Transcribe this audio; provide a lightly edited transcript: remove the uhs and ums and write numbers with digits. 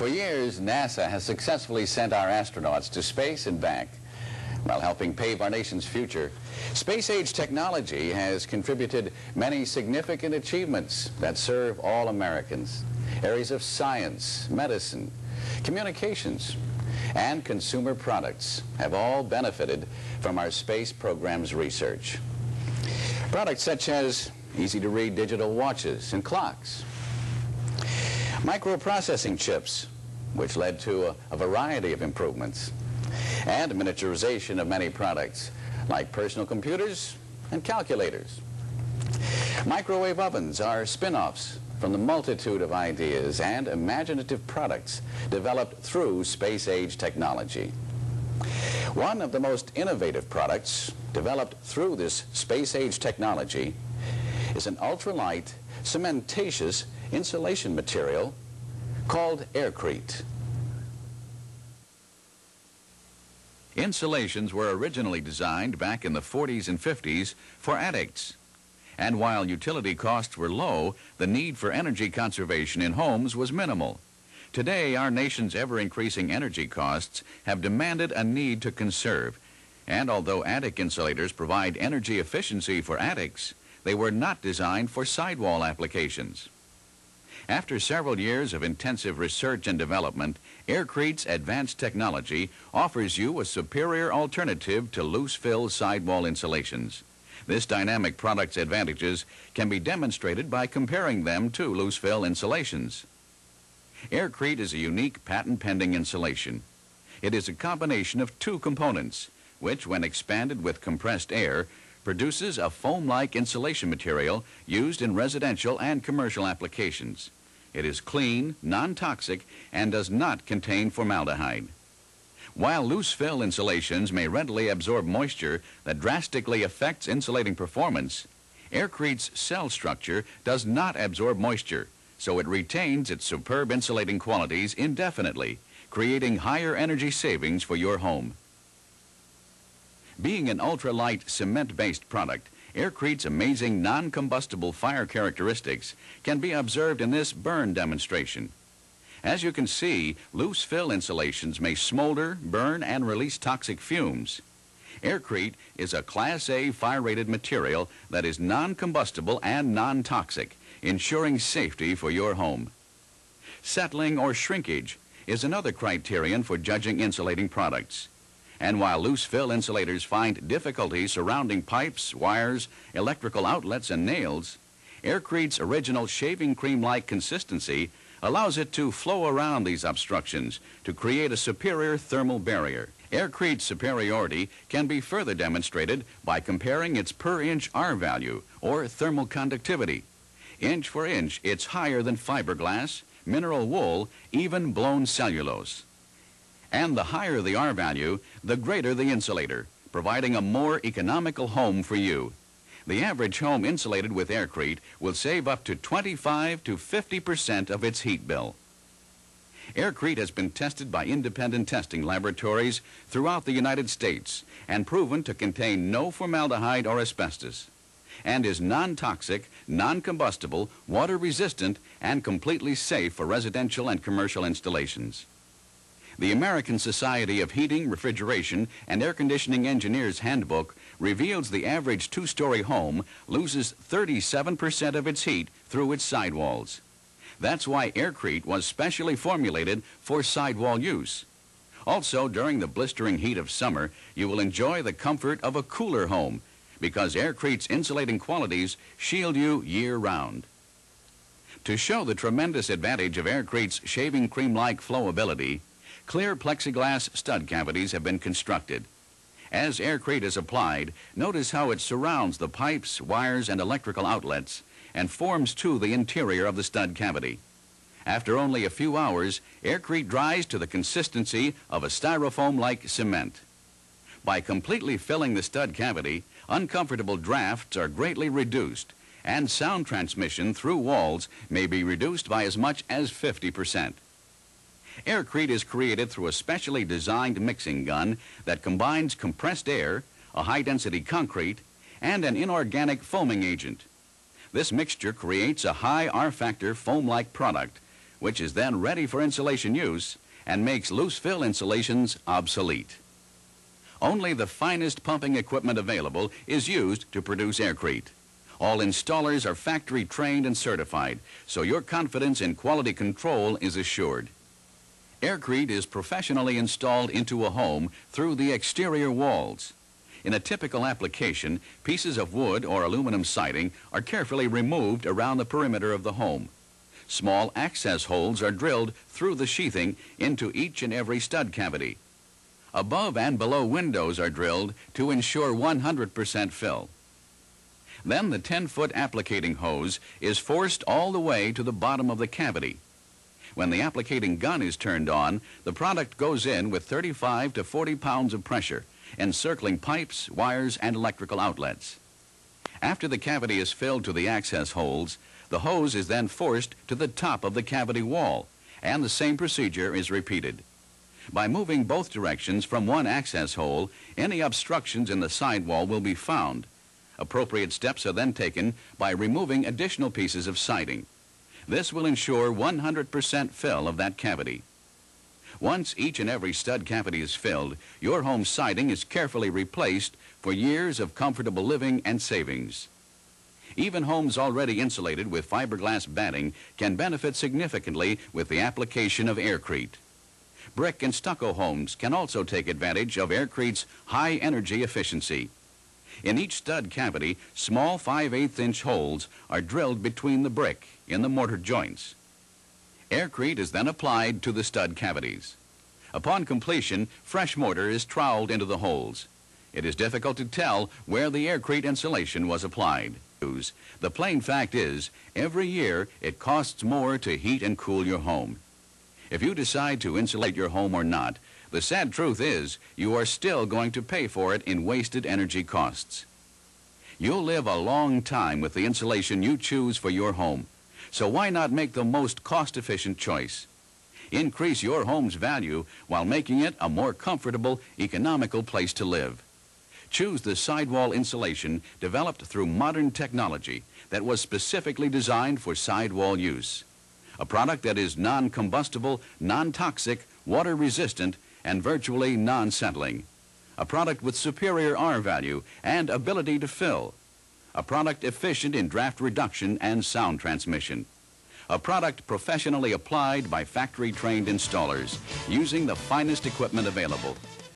For years, NASA has successfully sent our astronauts to space and back while helping pave our nation's future. Space-age technology has contributed many significant achievements that serve all Americans. Areas of science, medicine, communications, and consumer products have all benefited from our space program's research. Products such as easy-to-read digital watches and clocks, microprocessing chips, which led to a variety of improvements, and miniaturization of many products like personal computers and calculators. Microwave ovens are spin-offs from the multitude of ideas and imaginative products developed through space-age technology. One of the most innovative products developed through this space-age technology is an ultralight, cementatious insulation material called Airkrete. Insulations were originally designed back in the 40s and 50s for attics. And while utility costs were low, the need for energy conservation in homes was minimal. Today, our nation's ever-increasing energy costs have demanded a need to conserve. And although attic insulators provide energy efficiency for attics, they were not designed for sidewall applications. After several years of intensive research and development, Airkrete's advanced technology offers you a superior alternative to loose-fill sidewall insulations. This dynamic product's advantages can be demonstrated by comparing them to loose-fill insulations. Airkrete is a unique patent-pending insulation. It is a combination of two components, which, when expanded with compressed air, produces a foam-like insulation material used in residential and commercial applications. It is clean, non-toxic, and does not contain formaldehyde. While loose-fill insulations may readily absorb moisture that drastically affects insulating performance, Airkrete's cell structure does not absorb moisture, so it retains its superb insulating qualities indefinitely, creating higher energy savings for your home. Being an ultralight cement-based product, Airkrete's amazing non-combustible fire characteristics can be observed in this burn demonstration. As you can see, loose-fill insulations may smolder, burn, and release toxic fumes. Airkrete is a Class A fire-rated material that is non-combustible and non-toxic, ensuring safety for your home. Settling or shrinkage is another criterion for judging insulating products. And while loose-fill insulators find difficulty surrounding pipes, wires, electrical outlets, and nails, Airkrete's original shaving cream-like consistency allows it to flow around these obstructions to create a superior thermal barrier. Airkrete's superiority can be further demonstrated by comparing its per-inch R value, or thermal conductivity. Inch for inch, it's higher than fiberglass, mineral wool, even blown cellulose. And the higher the R value, the greater the insulator, providing a more economical home for you. The average home insulated with Airkrete will save up to 25 to 50% of its heat bill. Airkrete has been tested by independent testing laboratories throughout the United States and proven to contain no formaldehyde or asbestos, and is non-toxic, non-combustible, water-resistant, and completely safe for residential and commercial installations. The American Society of Heating, Refrigeration, and Air Conditioning Engineers Handbook reveals the average two-story home loses 37% of its heat through its sidewalls. That's why Airkrete was specially formulated for sidewall use. Also, during the blistering heat of summer, you will enjoy the comfort of a cooler home because Airkrete's insulating qualities shield you year-round. To show the tremendous advantage of Airkrete's shaving cream-like flowability, clear plexiglass stud cavities have been constructed. As Airkrete is applied, notice how it surrounds the pipes, wires, and electrical outlets and forms to the interior of the stud cavity. After only a few hours, Airkrete dries to the consistency of a styrofoam-like cement. By completely filling the stud cavity, uncomfortable drafts are greatly reduced, and sound transmission through walls may be reduced by as much as 50%. Airkrete is created through a specially designed mixing gun that combines compressed air, a high-density concrete, and an inorganic foaming agent. This mixture creates a high R-factor foam-like product which is then ready for insulation use and makes loose fill insulations obsolete. Only the finest pumping equipment available is used to produce Airkrete. All installers are factory trained and certified, so your confidence in quality control is assured. Airkrete is professionally installed into a home through the exterior walls. In a typical application, pieces of wood or aluminum siding are carefully removed around the perimeter of the home. Small access holes are drilled through the sheathing into each and every stud cavity. Above and below windows are drilled to ensure 100% fill. Then the 10-foot applicating hose is forced all the way to the bottom of the cavity. When the applicating gun is turned on, the product goes in with 35 to 40 pounds of pressure, encircling pipes, wires, and electrical outlets. After the cavity is filled to the access holes, the hose is then forced to the top of the cavity wall, and the same procedure is repeated. By moving both directions from one access hole, any obstructions in the sidewall will be found. Appropriate steps are then taken by removing additional pieces of siding. This will ensure 100% fill of that cavity. Once each and every stud cavity is filled, your home's siding is carefully replaced for years of comfortable living and savings. Even homes already insulated with fiberglass batting can benefit significantly with the application of Airkrete. Brick and stucco homes can also take advantage of Airkrete's high energy efficiency. In each stud cavity, small 5/8-inch holes are drilled between the brick in the mortar joints. Airkrete is then applied to the stud cavities. Upon completion, fresh mortar is troweled into the holes. It is difficult to tell where the Airkrete insulation was applied. The plain fact is, every year it costs more to heat and cool your home. If you decide to insulate your home or not, the sad truth is you are still going to pay for it in wasted energy costs. You'll live a long time with the insulation you choose for your home, so why not make the most cost-efficient choice? Increase your home's value while making it a more comfortable, economical place to live. Choose the sidewall insulation developed through modern technology that was specifically designed for sidewall use. A product that is non-combustible, non-toxic, water-resistant, and virtually non-settling. A product with superior R value and ability to fill. A product efficient in draft reduction and sound transmission. A product professionally applied by factory-trained installers using the finest equipment available.